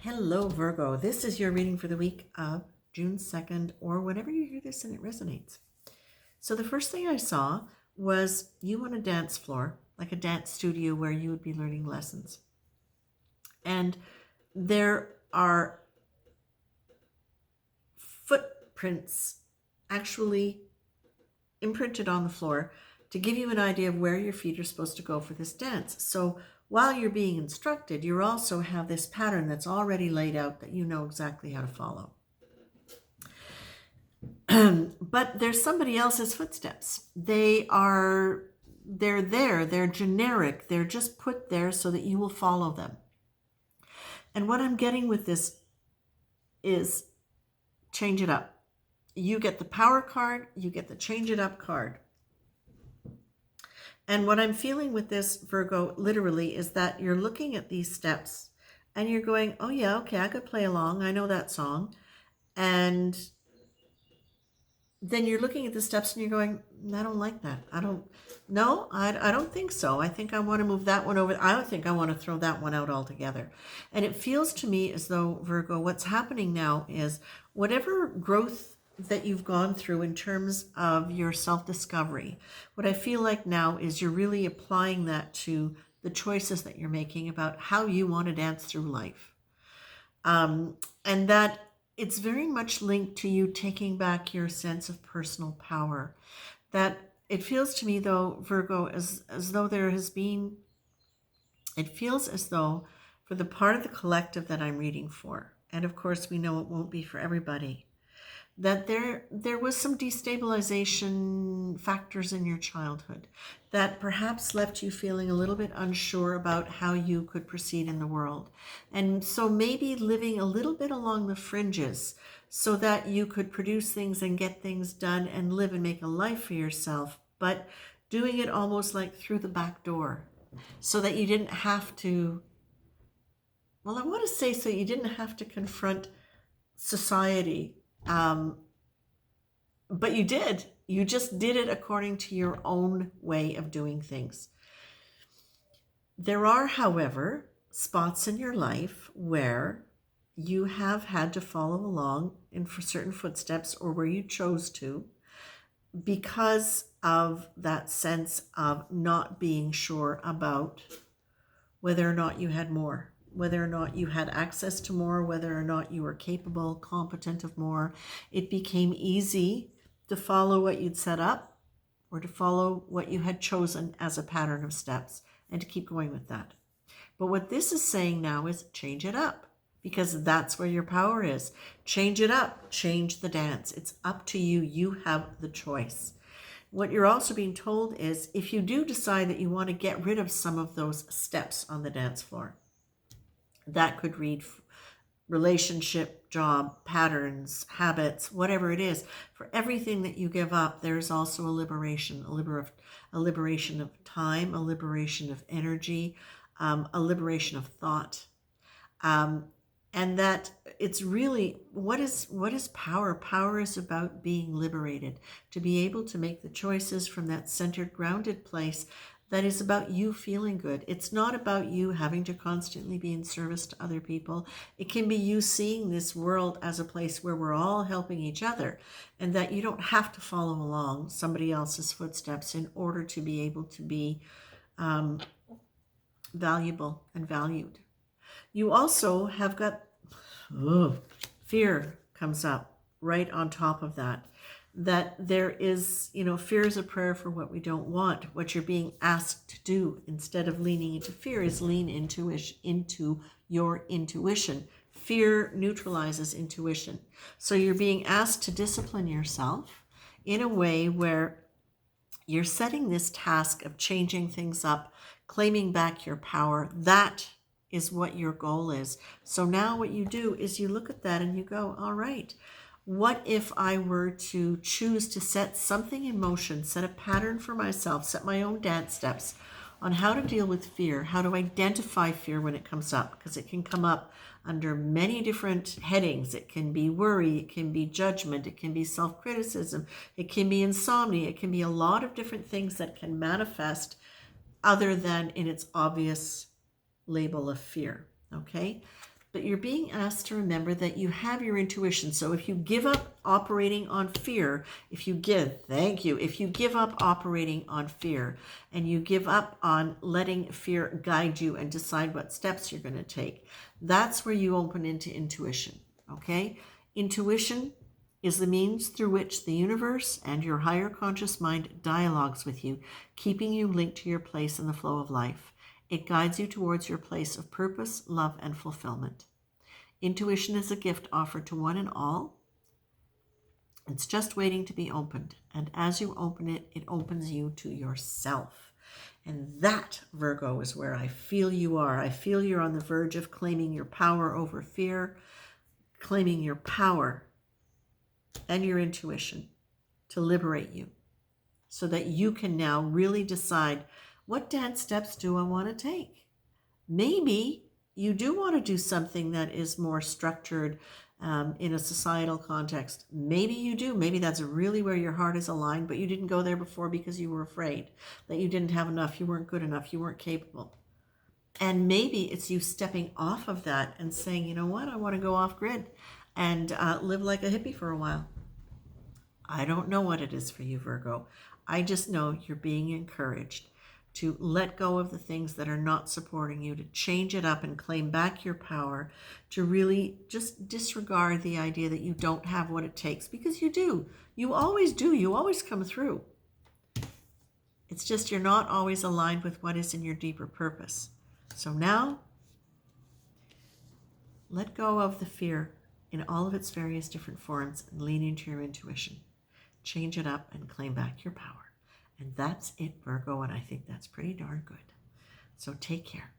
Hello, Virgo. This is your reading for the week of June 2nd, or whenever you hear this and it resonates. So the first thing I saw was you on a dance floor, like a dance studio where you would be learning lessons. And there are footprints actually imprinted on the floor to give you an idea of where your feet are supposed to go for this dance. So while you're being instructed, you also have this pattern that's already laid out that you know exactly how to follow. But there's somebody else's footsteps. They're there, they're generic, they're just put there so that you will follow them. And what I'm getting with this is change it up. You get the power card, you get the change it up card. And what I'm feeling with this, Virgo, literally, is that you're looking at these steps and you're going, oh yeah, okay, I could play along. I know that song. And then you're looking at the steps and you're going, I don't like that. I don't think so. I think I want to move that one over. I don't think I want to throw that one out altogether. And it feels to me as though, Virgo, what's happening now is whatever growth that you've gone through in terms of your self-discovery, what I feel like now is you're really applying that to the choices that you're making about how you want to dance through life. And that it's very much linked to you taking back your sense of personal power. That it feels to me, though, Virgo, as though it feels as though for the part of the collective that I'm reading for, and of course we know it won't be for everybody, that there was some destabilization factors in your childhood that perhaps left you feeling a little bit unsure about how you could proceed in the world. And so maybe living a little bit along the fringes so that you could produce things and get things done and live and make a life for yourself, but doing it almost like through the back door so that you didn't have to, well, I want to say so you didn't have to confront society. But you did. You just did it according to your own way of doing things. There are, however, spots in your life where you have had to follow along in for certain footsteps or where you chose to because of that sense of not being sure about whether or not you had more, whether or not you had access to more, whether or not you were capable, competent of more. It became easy to follow what you'd set up or to follow what you had chosen as a pattern of steps and to keep going with that. But what this is saying now is change it up because that's where your power is. Change it up, change the dance. It's up to you. You have the choice. What you're also being told is if you do decide that you want to get rid of some of those steps on the dance floor, that could read relationship, job, patterns, habits, whatever it is. For everything that you give up, there's also a liberation, a liberation of time, a liberation of energy, a liberation of thought. And that it's really, what is power? Power is about being liberated, to be able to make the choices from that centered, grounded place that is about you feeling good. It's not about you having to constantly be in service to other people. It can be you seeing this world as a place where we're all helping each other and that you don't have to follow along somebody else's footsteps in order to be able to be valuable and valued. You also have got fear comes up right on top of that. That there is, fear is a prayer for what we don't want. What you're being asked to do instead of leaning into fear is lean into your intuition. Fear neutralizes intuition. So you're being asked to discipline yourself in a way where you're setting this task of changing things up, claiming back your power. That is what your goal is. So now what you do is you look at that and you go, all right, what if I were to choose to set something in motion, set a pattern for myself, set my own dance steps on how to deal with fear, how to identify fear when it comes up, because it can come up under many different headings. It can be worry, it can be judgment, it can be self-criticism, it can be insomnia, it can be a lot of different things that can manifest other than in its obvious label of fear, okay? But you're being asked to remember that you have your intuition. So if you give up operating on fear, if you give up operating on fear and you give up on letting fear guide you and decide what steps you're going to take, that's where you open into intuition, okay? Intuition is the means through which the universe and your higher conscious mind dialogues with you, keeping you linked to your place in the flow of life. It guides you towards your place of purpose, love, and fulfillment. Intuition is a gift offered to one and all. It's just waiting to be opened. And as you open it, it opens you to yourself. And that, Virgo, is where I feel you are. I feel you're on the verge of claiming your power over fear, claiming your power and your intuition to liberate you so that you can now really decide, what dance steps do I want to take? Maybe you do want to do something that is more structured in a societal context. Maybe you do. Maybe that's really where your heart is aligned, but you didn't go there before because you were afraid that you didn't have enough, you weren't good enough, you weren't capable. And maybe it's you stepping off of that and saying, you know what, I want to go off grid and live like a hippie for a while. I don't know what it is for you, Virgo. I just know you're being encouraged to let go of the things that are not supporting you, to change it up and claim back your power, to really just disregard the idea that you don't have what it takes, because you do. You always do. You always come through. It's just you're not always aligned with what is in your deeper purpose. So now, let go of the fear in all of its various different forms and lean into your intuition. Change it up and claim back your power. And that's it, Virgo, and I think that's pretty darn good. So take care.